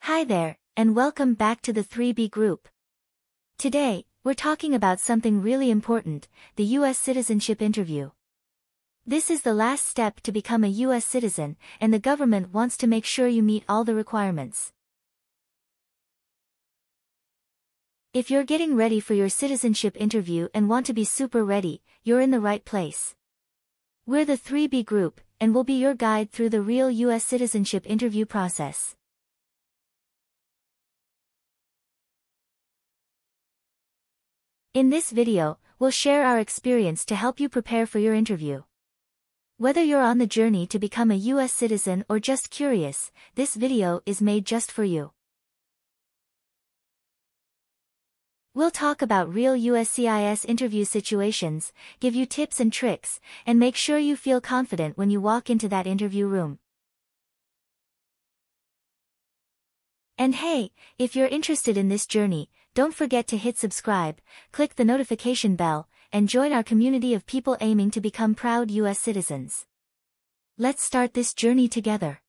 Hi there, and welcome back to the 3B group. Today, we're talking about something really important, the U.S. citizenship interview. This is the last step to become a U.S. citizen, and the government wants to make sure you meet all the requirements. If you're getting ready for your citizenship interview and want to be super ready, you're in the right place. We're the 3B group, and we'll be your guide through the real U.S. citizenship interview process. In this video, we'll share our experience to help you prepare for your interview. Whether you're on the journey to become a U.S. citizen or just curious, this video is made just for you. We'll talk about real USCIS interview situations, give you tips and tricks, and make sure you feel confident when you walk into that interview room. And hey, if you're interested in this journey, don't forget to hit subscribe, click the notification bell, and join our community of people aiming to become proud U.S. citizens. Let's start this journey together.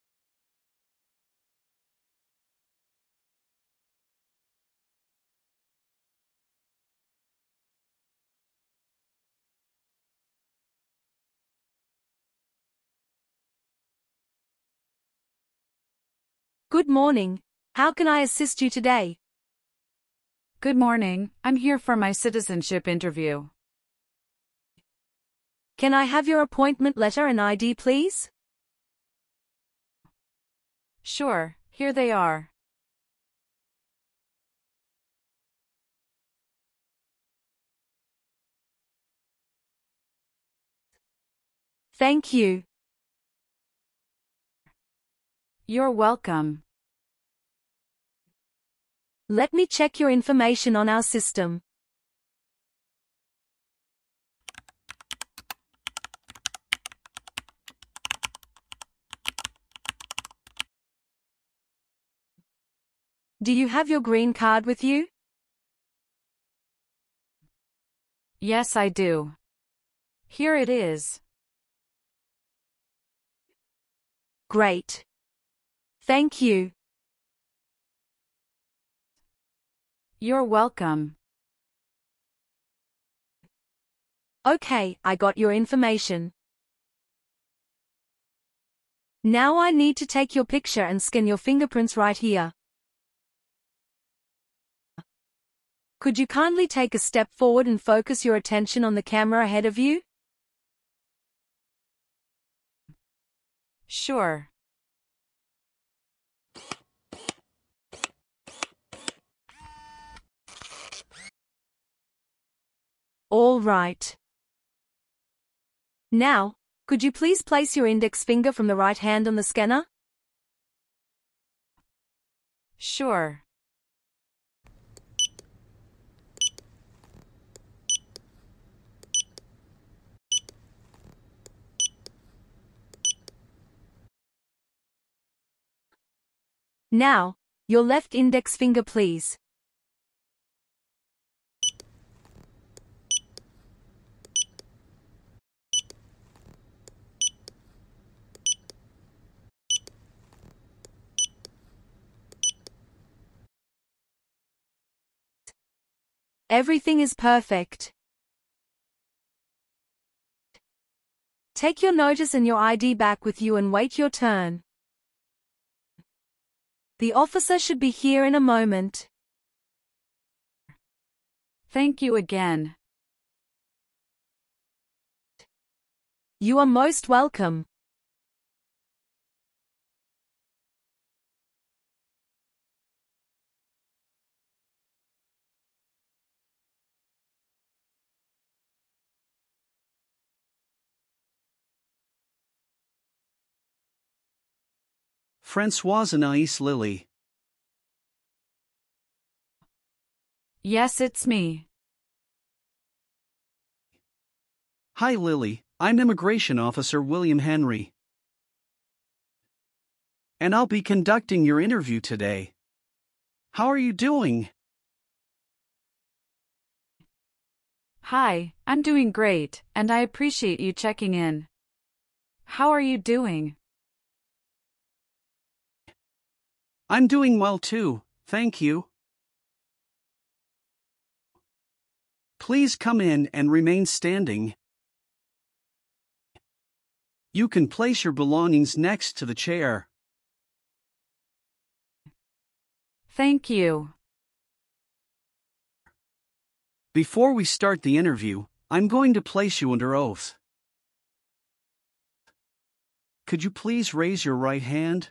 Good morning. How can I assist you today? Good morning, I'm here for my citizenship interview. Can I have your appointment letter and ID, please? Sure, here they are. Thank you. You're welcome. Let me check your information on our system. Do you have your green card with you? Yes, I do. Here it is. Great. Thank you. You're welcome. Okay, I got your information. Now I need to take your picture and scan your fingerprints right here. Could you kindly take a step forward and focus your attention on the camera ahead of you? Sure. All right. Now, could you please place your index finger from the right hand on the scanner? Sure. Now, your left index finger, please. Everything is perfect. Take your notice and your ID back with you and wait your turn. The officer should be here in a moment. Thank you again. You are most welcome. Françoise Anais Lily. Yes, it's me. Hi Lily, I'm Immigration Officer William Henry. And I'll be conducting your interview today. How are you doing? Hi, I'm doing great, and I appreciate you checking in. How are you doing? I'm doing well too, thank you. Please come in and remain standing. You can place your belongings next to the chair. Thank you. Before we start the interview, I'm going to place you under oath. Could you please raise your right hand?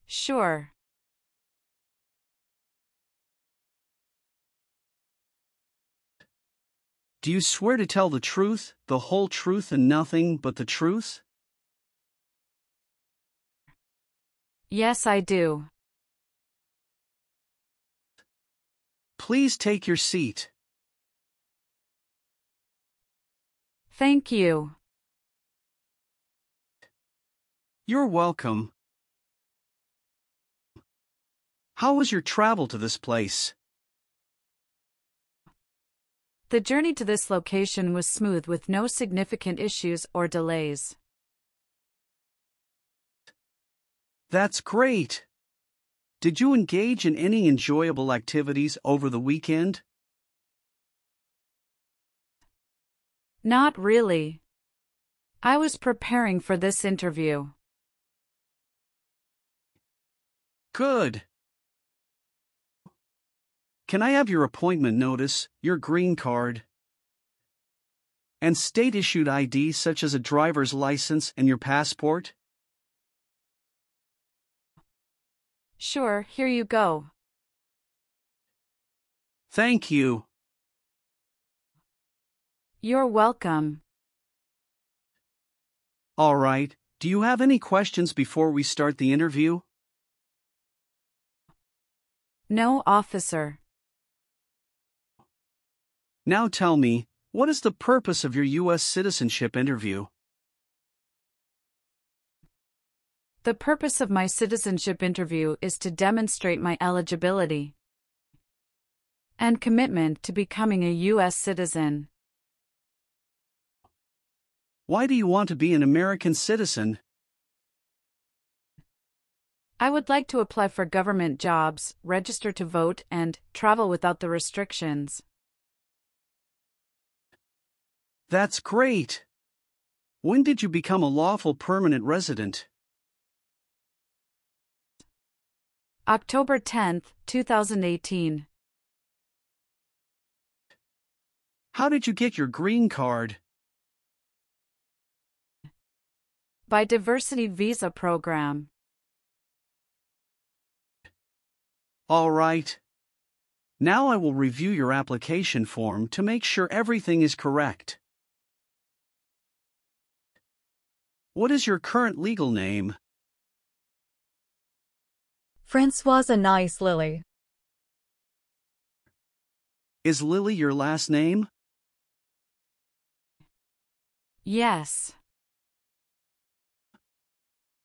Sure. Do you swear to tell the truth, the whole truth and nothing but the truth? Yes, I do. Please take your seat. Thank you. You're welcome. How was your travel to this place? The journey to this location was smooth with no significant issues or delays. That's great. Did you engage in any enjoyable activities over the weekend? Not really. I was preparing for this interview. Good. Can I have your appointment notice, your green card, and state-issued ID such as a driver's license and your passport? Sure, here you go. Thank you. You're welcome. All right, do you have any questions before we start the interview? No, officer. Now tell me, what is the purpose of your U.S. citizenship interview? The purpose of my citizenship interview is to demonstrate my eligibility and commitment to becoming a U.S. citizen. Why do you want to be an American citizen? I would like to apply for government jobs, register to vote, and travel without the restrictions. That's great. When did you become a lawful permanent resident? October 10, 2018. How did you get your green card? By Diversity Visa Program. All right. Now I will review your application form to make sure everything is correct. What is your current legal name? Francoise Anais Lily. Is Lily your last name? Yes.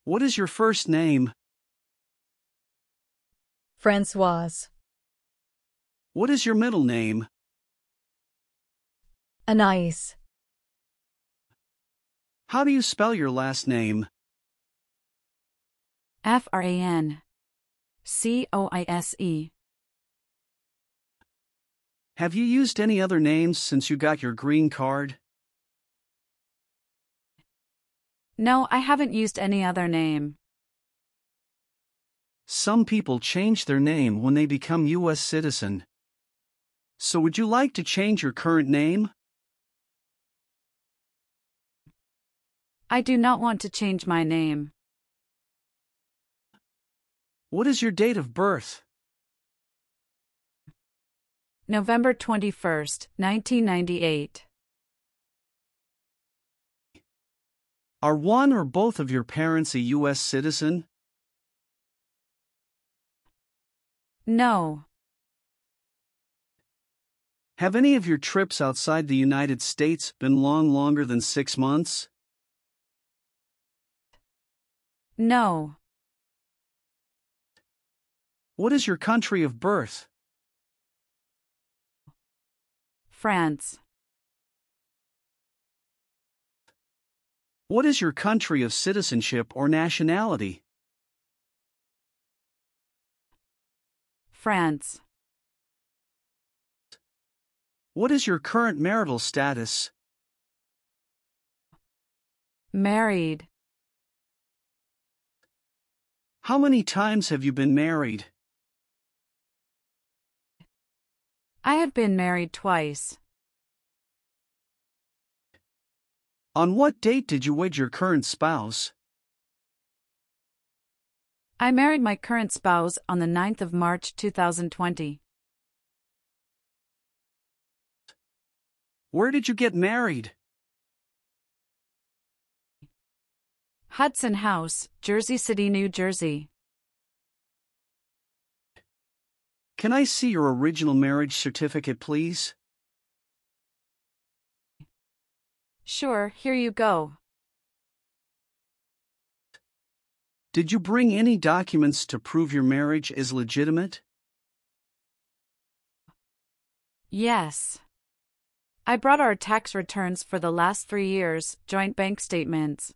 What is your first name? Francoise. What is your middle name? Anais. How do you spell your last name? FRANCOISE. Have you used any other names since you got your green card? No, I haven't used any other name. Some people change their name when they become U.S. citizen. So would you like to change your current name? I do not want to change my name. What is your date of birth? November 21st, 1998. Are one or both of your parents a U.S. citizen? No. Have any of your trips outside the United States been longer than 6 months? No. What is your country of birth? France. What is your country of citizenship or nationality? France. What is your current marital status? Married. How many times have you been married? I have been married twice. On what date did you wed your current spouse? I married my current spouse on the 9th of March 2020. Where did you get married? Hudson House, Jersey City, New Jersey. Can I see your original marriage certificate, please? Sure, here you go. Did you bring any documents to prove your marriage is legitimate? Yes. I brought our tax returns for the last 3 years, joint bank statements,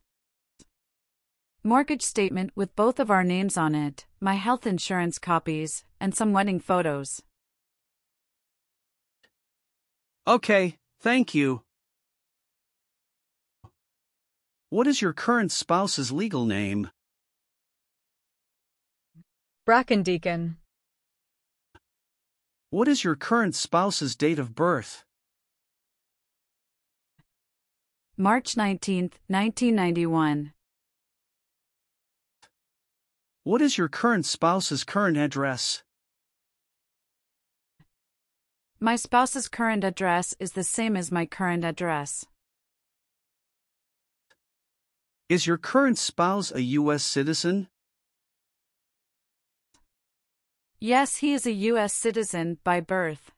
mortgage statement with both of our names on it, my health insurance copies, and some wedding photos. Okay, thank you. What is your current spouse's legal name? Brackendeacon. What is your current spouse's date of birth? March 19, 1991. What is your current spouse's current address? My spouse's current address is the same as my current address. Is your current spouse a U.S. citizen? Yes, he is a U.S. citizen by birth.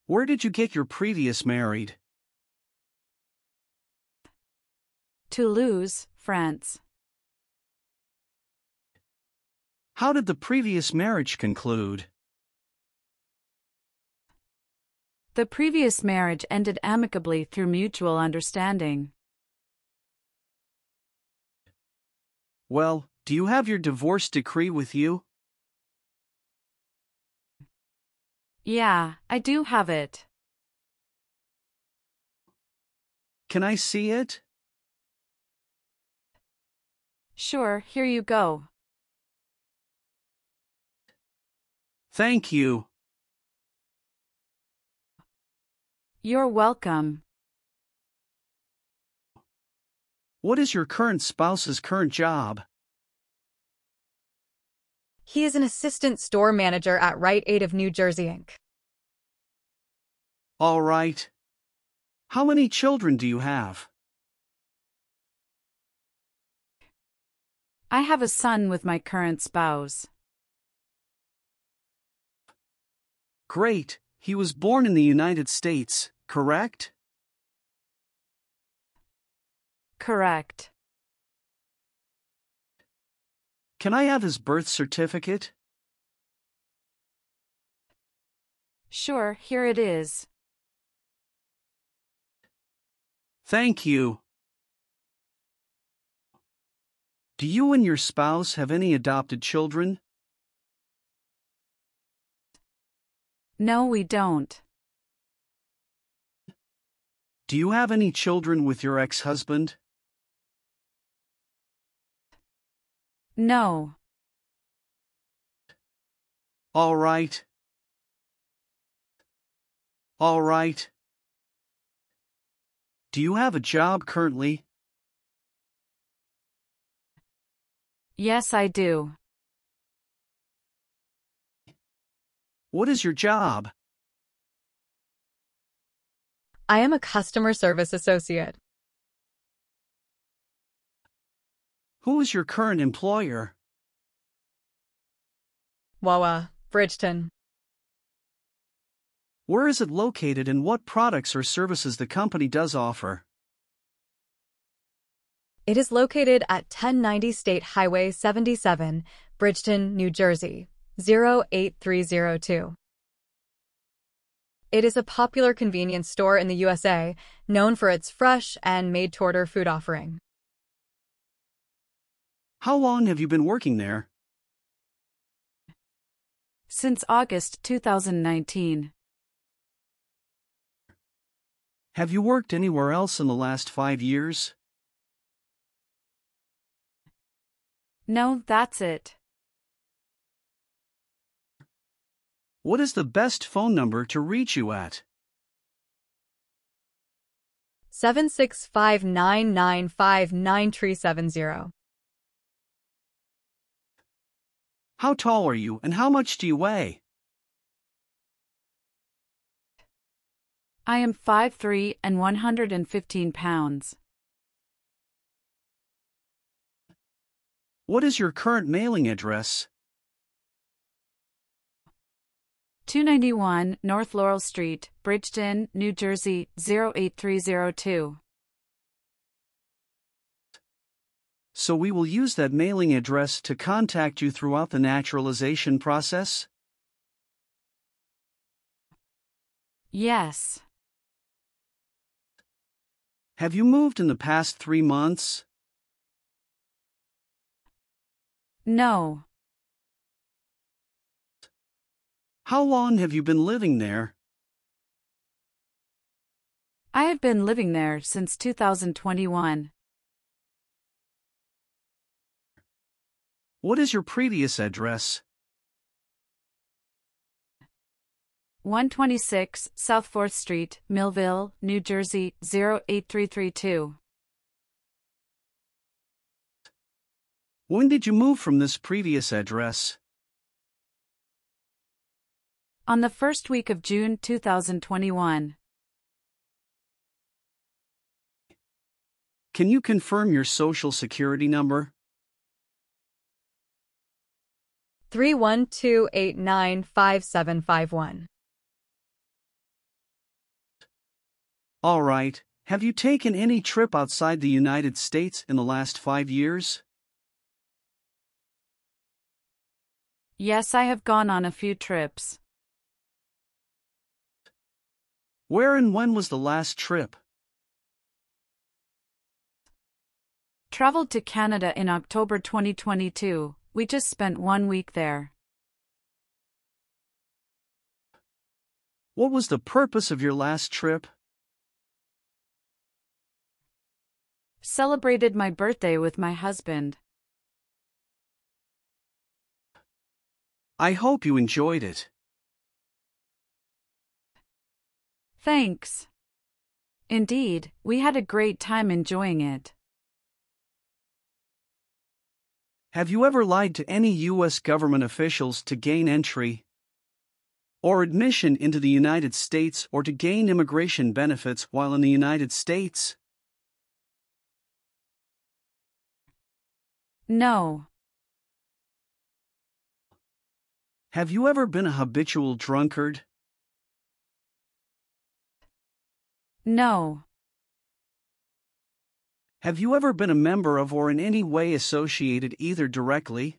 Where did you get your previous married? Toulouse, France. How did the previous marriage conclude? The previous marriage ended amicably through mutual understanding. Well, do you have your divorce decree with you? Yeah, I do have it. Can I see it? Sure, here you go. Thank you. You're welcome. What is your current spouse's current job? He is an assistant store manager at Rite Aid of New Jersey, Inc. All right. How many children do you have? I have a son with my current spouse. Great. He was born in the United States, correct? Correct. Can I have his birth certificate? Sure, here it is. Thank you. Do you and your spouse have any adopted children? No, we don't. Do you have any children with your ex-husband? No. All right. All right. Do you have a job currently? Yes, I do. What is your job? I am a customer service associate. Who is your current employer? Wawa, Bridgeton. Where is it located and what products or services the company does offer? It is located at 1090 State Highway 77, Bridgeton, New Jersey, 08302. It is a popular convenience store in the USA, known for its fresh and made-to-order food offering. How long have you been working there? Since August 2019. Have you worked anywhere else in the last 5 years? No, that's it. What is the best phone number to reach you at? 765-995-9370. How tall are you and how much do you weigh? I am 5'3" and 115 pounds. What is your current mailing address? 291 North Laurel Street, Bridgeton, New Jersey, 08302. So we will use that mailing address to contact you throughout the naturalization process? Yes. Have you moved in the past 3 months? No. How long have you been living there? I have been living there since 2021. What is your previous address? 126 South 4th Street, Millville, New Jersey, 08332. When did you move from this previous address? On the first week of June 2021. Can you confirm your social security number? 312-895751. All right. Have you taken any trip outside the United States in the last 5 years? Yes, I have gone on a few trips. Where and when was the last trip? Traveled to Canada in October 2022. We just spent 1 week there. What was the purpose of your last trip? Celebrated my birthday with my husband. I hope you enjoyed it. Thanks. Indeed, we had a great time enjoying it. Have you ever lied to any U.S. government officials to gain entry or admission into the United States or to gain immigration benefits while in the United States? No. Have you ever been a habitual drunkard? No. Have you ever been a member of or in any way associated either directly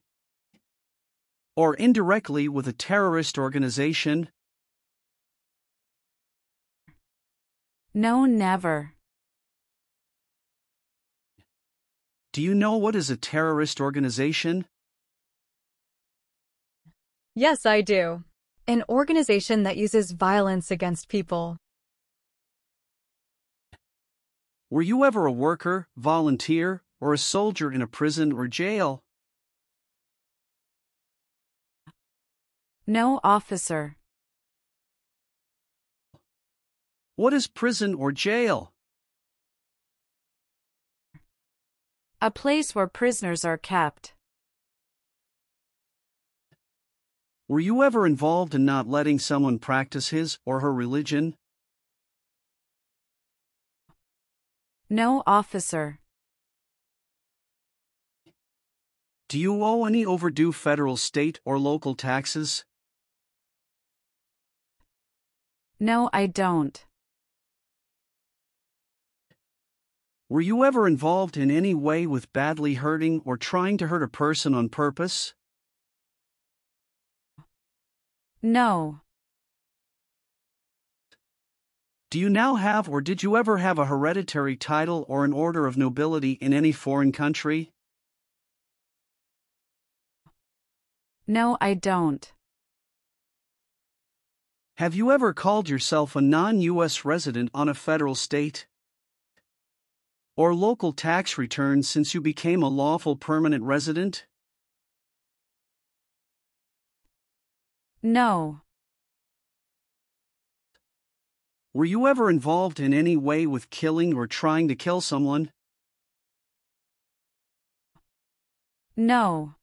or indirectly with a terrorist organization? No, never. Do you know what is a terrorist organization? Yes, I do. An organization that uses violence against people. Were you ever a worker, volunteer, or a soldier in a prison or jail? No, officer. What is prison or jail? A place where prisoners are kept. Were you ever involved in not letting someone practice his or her religion? No, officer. Do you owe any overdue federal, state, or local taxes? No, I don't. Were you ever involved in any way with badly hurting or trying to hurt a person on purpose? No. Do you now have or did you ever have a hereditary title or an order of nobility in any foreign country? No, I don't. Have you ever called yourself a non-U.S. resident on a federal, state, or local tax return since you became a lawful permanent resident? No. Were you ever involved in any way with killing or trying to kill someone? No.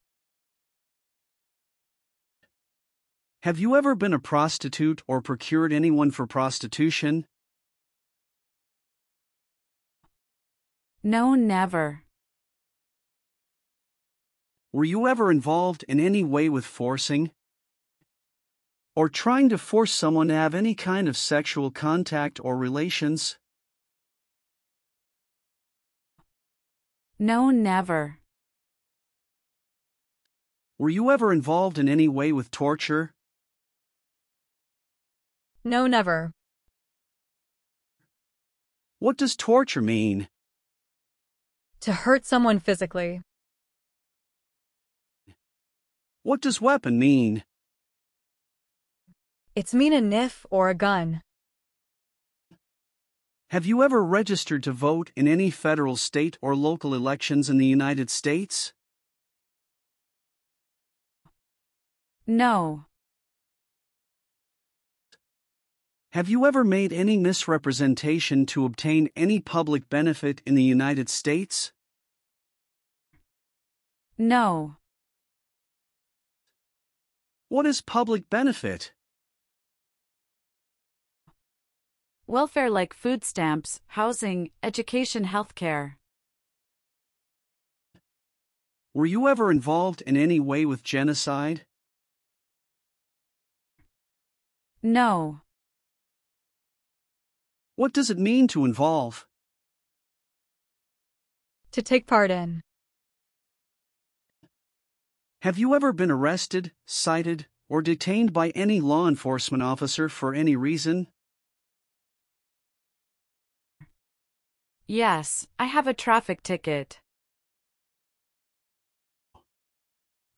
Have you ever been a prostitute or procured anyone for prostitution? No, never. Were you ever involved in any way with forcing or trying to force someone to have any kind of sexual contact or relations? No, never. Were you ever involved in any way with torture? No, never. What does torture mean? To hurt someone physically. What does weapon mean? It's mean a knife or a gun. Have you ever registered to vote in any federal, state, or local elections in the United States? No. Have you ever made any misrepresentation to obtain any public benefit in the United States? No. What is public benefit? Welfare like food stamps, housing, education, healthcare. Were you ever involved in any way with genocide? No. What does it mean to involve? To take part in. Have you ever been arrested, cited, or detained by any law enforcement officer for any reason? Yes, I have a traffic ticket.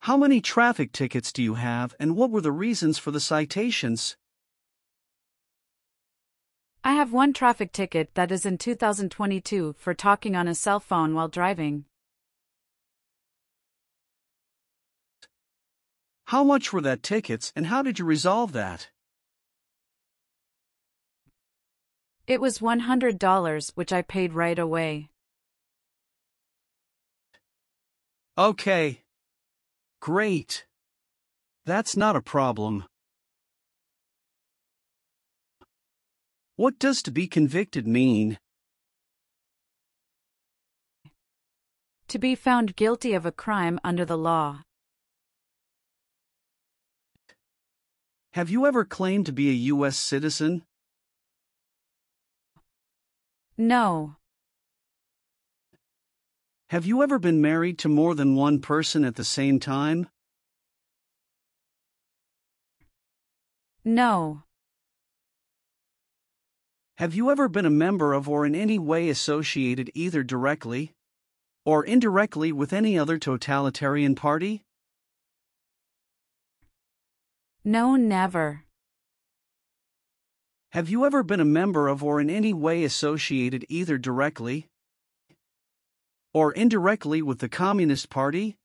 How many traffic tickets do you have, and what were the reasons for the citations? I have one traffic ticket that is in 2022 for talking on a cell phone while driving. How much were that tickets, and how did you resolve that? It was $100, which I paid right away. Okay. Great. That's not a problem. What does to be convicted mean? To be found guilty of a crime under the law. Have you ever claimed to be a U.S. citizen? No. Have you ever been married to more than one person at the same time? No. Have you ever been a member of or in any way associated either directly or indirectly with any other totalitarian party? No, never. Have you ever been a member of or in any way associated either directly or indirectly with the Communist Party?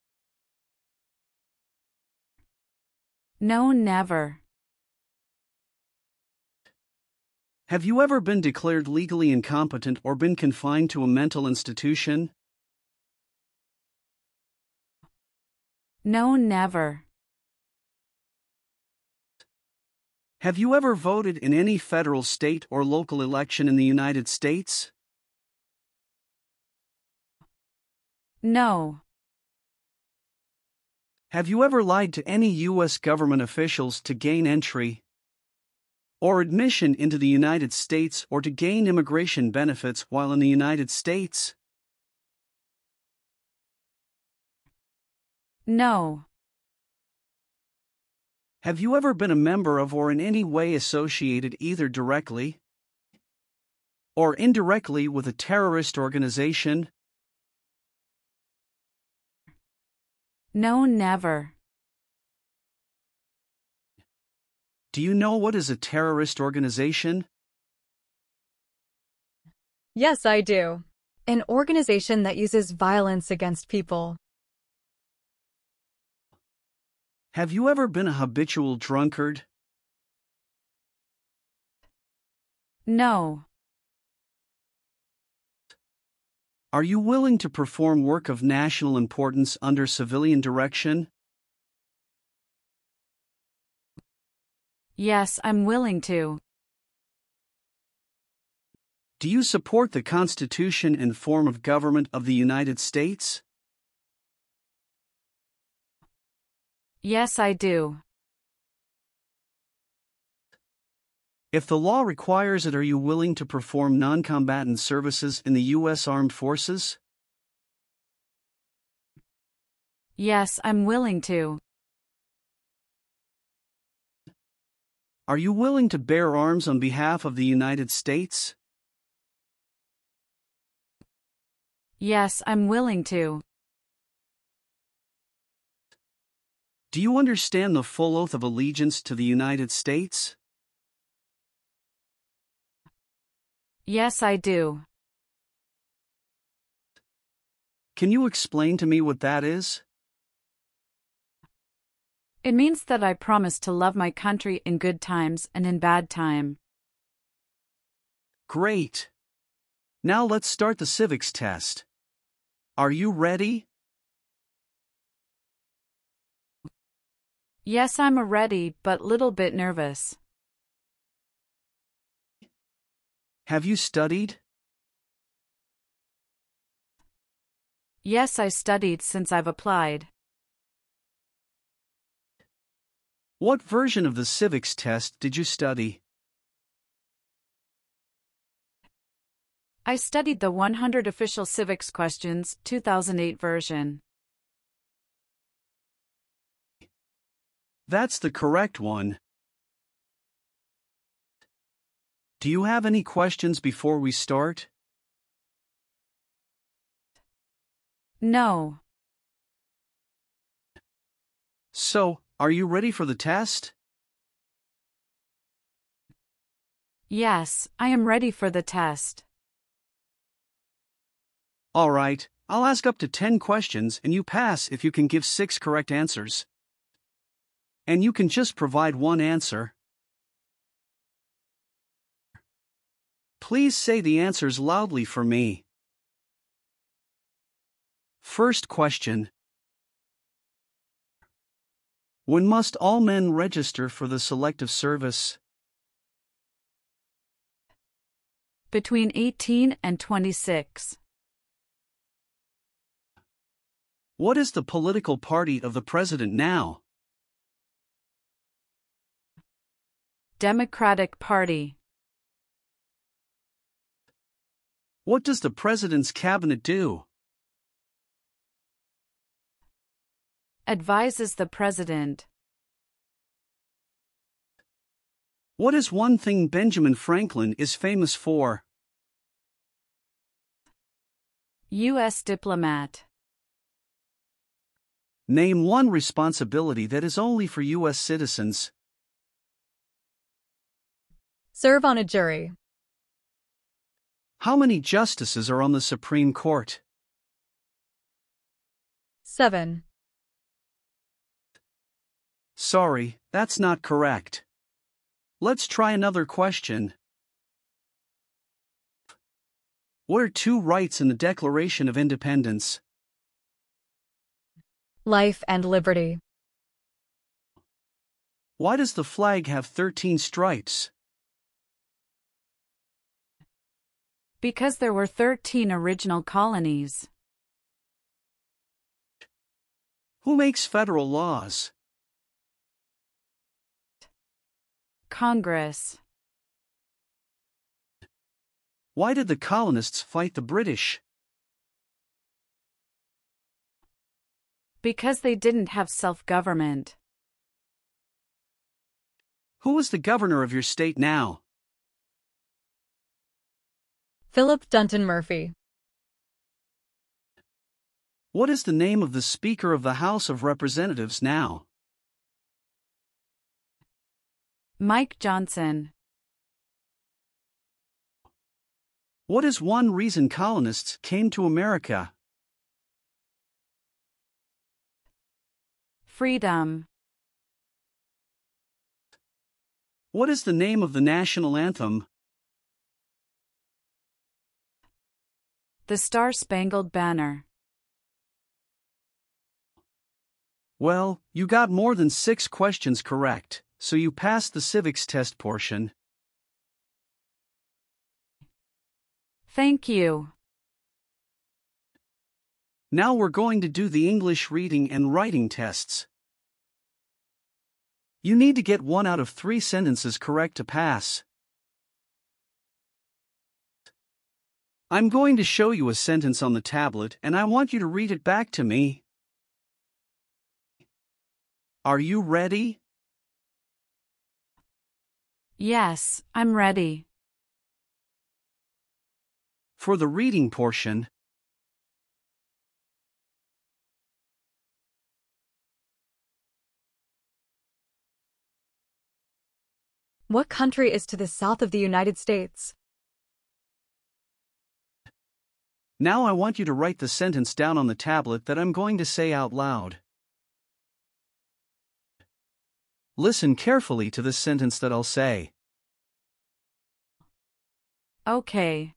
No, never. Have you ever been declared legally incompetent or been confined to a mental institution? No, never. Have you ever voted in any federal, state, or local election in the United States? No. Have you ever lied to any U.S. government officials to gain entry or admission into the United States or to gain immigration benefits while in the United States? No. Have you ever been a member of or in any way associated either directly or indirectly with a terrorist organization? No, never. Do you know what is a terrorist organization? Yes, I do. An organization that uses violence against people. Have you ever been a habitual drunkard? No. Are you willing to perform work of national importance under civilian direction? Yes, I'm willing to. Do you support the Constitution and form of government of the United States? Yes, I do. If the law requires it, are you willing to perform non-combatant services in the U.S. Armed Forces? Yes, I'm willing to. Are you willing to bear arms on behalf of the United States? Yes, I'm willing to. Do you understand the full oath of allegiance to the United States? Yes, I do. Can you explain to me what that is? It means that I promise to love my country in good times and in bad time. Great. Now let's start the civics test. Are you ready? Yes, I'm ready, but little bit nervous. Have you studied? Yes, I studied since I've applied. What version of the civics test did you study? I studied the 100 Official Civics Questions, 2008 version. That's the correct one. Do you have any questions before we start? No. So, are you ready for the test? Yes, I am ready for the test. All right, I'll ask up to 10 questions and you pass if you can give 6 correct answers. And you can just provide one answer. Please say the answers loudly for me. First question. When must all men register for the Selective Service? Between 18 and 26. What is the political party of the president now? Democratic Party. What does the president's cabinet do? Advises the president. What is one thing Benjamin Franklin is famous for? U.S. diplomat. Name one responsibility that is only for U.S. citizens. Serve on a jury. How many justices are on the Supreme Court? 7. Sorry, that's not correct. Let's try another question. What are 2 rights in the Declaration of Independence? Life and liberty. Why does the flag have 13 stripes? Because there were 13 original colonies. Who makes federal laws? Congress. Why did the colonists fight the British? Because they didn't have self-government. Who is the governor of your state now? Philip Dunton Murphy. What is the name of the Speaker of the House of Representatives now? Mike Johnson. What is one reason colonists came to America? Freedom. What is the name of the national anthem? The Star-Spangled Banner. Well, you got more than 6 questions correct, so you passed the civics test portion. Thank you. Now we're going to do the English reading and writing tests. You need to get 1 out of 3 sentences correct to pass. I'm going to show you a sentence on the tablet and I want you to read it back to me. Are you ready? Yes, I'm ready. For the reading portion, What country is to the south of the United States? now I want you to write the sentence down on the tablet that I'm going to say out loud. Listen carefully to the sentence that I'll say. Okay.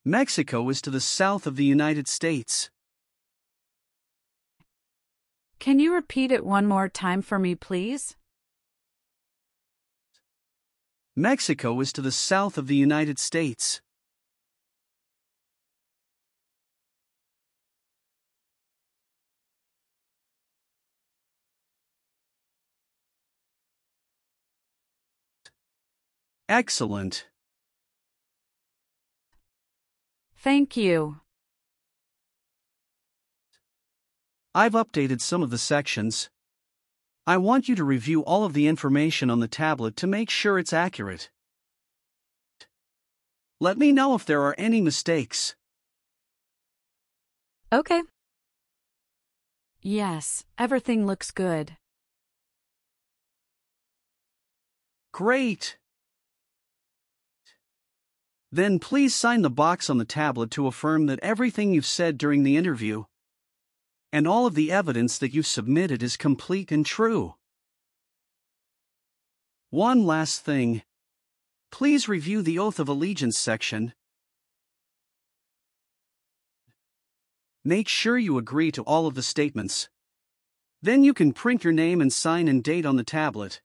Mexico is to the south of the United States. Can you repeat it one more time for me, please? Mexico is to the south of the United States. Excellent. Thank you. I've updated some of the sections. I want you to review all of the information on the tablet to make sure it's accurate. Let me know if there are any mistakes. Okay. Yes, everything looks good. Great. Then please sign the box on the tablet to affirm that everything you've said during the interview and all of the evidence that you've submitted is complete and true. One last thing. Please review the Oath of Allegiance section. Make sure you agree to all of the statements. Then you can print your name and sign and date on the tablet.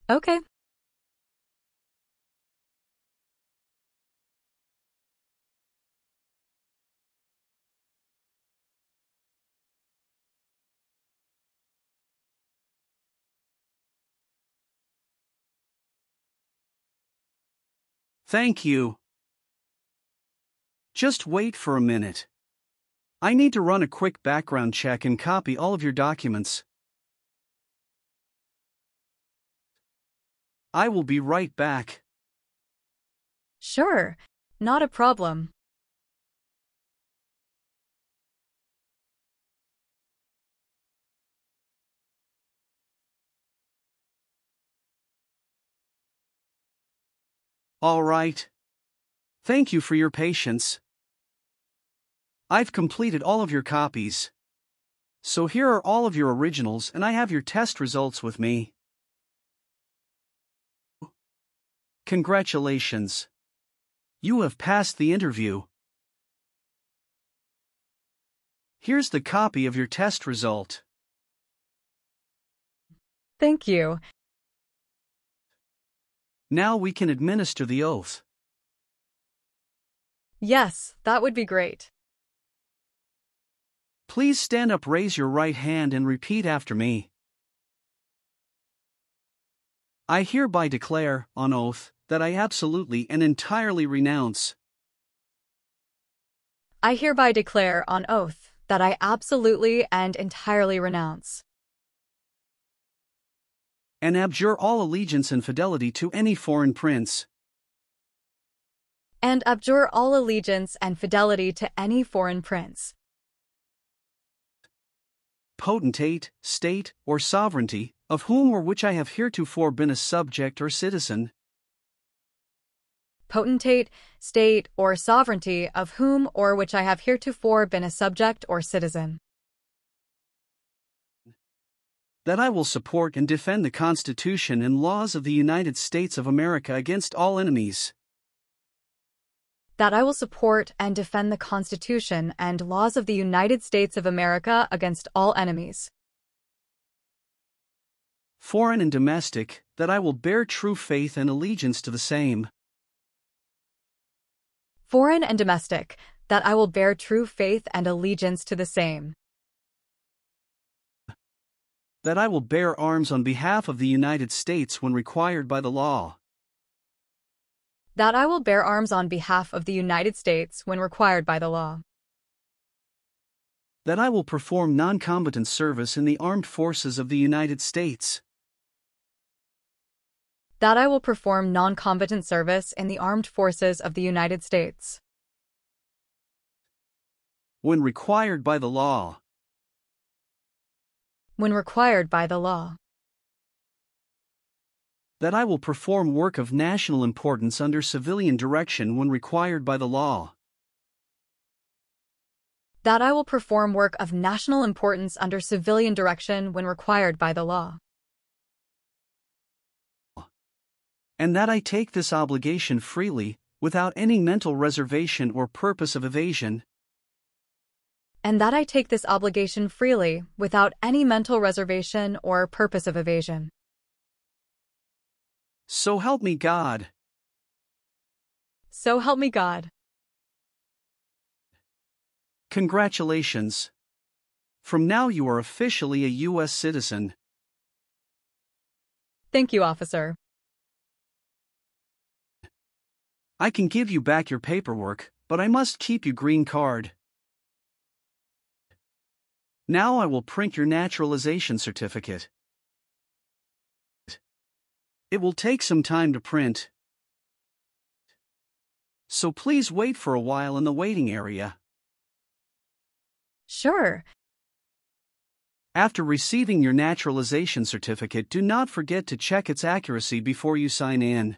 Okay. Thank you. Just wait for a minute. I need to run a quick background check and copy all of your documents. I will be right back. Sure. Not a problem. All right. Thank you for your patience. I've completed all of your copies. So here are all of your originals and I have your test results with me. Congratulations. You have passed the interview. Here's the copy of your test result. Thank you. Now we can administer the oath. Yes, that would be great. Please stand up, raise your right hand and repeat after me. I hereby declare, on oath, that I absolutely and entirely renounce. I hereby declare on oath that I absolutely and entirely renounce and abjure all allegiance and fidelity to any foreign prince, and abjure all allegiance and fidelity to any foreign prince, potentate, state, or sovereignty, of whom or which I have heretofore been a subject or citizen, potentate, state, or sovereignty of whom or which I have heretofore been a subject or citizen, that I will support and defend the Constitution and laws of the United States of America against all enemies, that I will support and defend the Constitution and laws of the United States of America against all enemies, foreign and domestic, that I will bear true faith and allegiance to the same, foreign and domestic, that I will bear true faith and allegiance to the same, that I will bear arms on behalf of the United States when required by the law, that I will bear arms on behalf of the United States when required by the law, that I will perform non-combatant service in the armed forces of the United States, that I will perform non-combatant service in the armed forces of the United States, when required by the law, when required by the law, that I will perform work of national importance under civilian direction when required by the law, that I will perform work of national importance under civilian direction when required by the law, and that I take this obligation freely, without any mental reservation or purpose of evasion, and that I take this obligation freely, without any mental reservation or purpose of evasion. So help me God. So help me God. Congratulations. From now you are officially a U.S. citizen. Thank you, officer. I can give you back your paperwork, but I must keep your green card. Now I will print your naturalization certificate. It will take some time to print, so please wait for a while in the waiting area. Sure. After receiving your naturalization certificate, do not forget to check its accuracy before you sign in.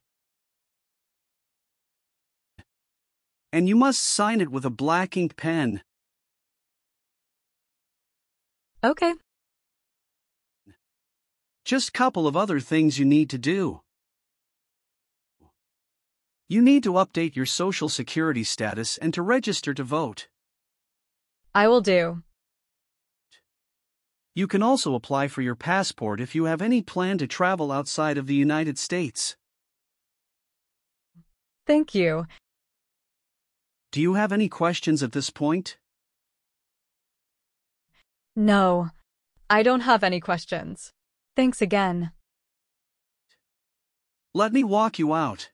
And you must sign it with a black ink pen. Okay. Just a couple of other things you need to do. You need to update your Social Security status and to register to vote. I will do. You can also apply for your passport if you have any plan to travel outside of the United States. Thank you. Do you have any questions at this point? No, I don't have any questions. Thanks again. Let me walk you out.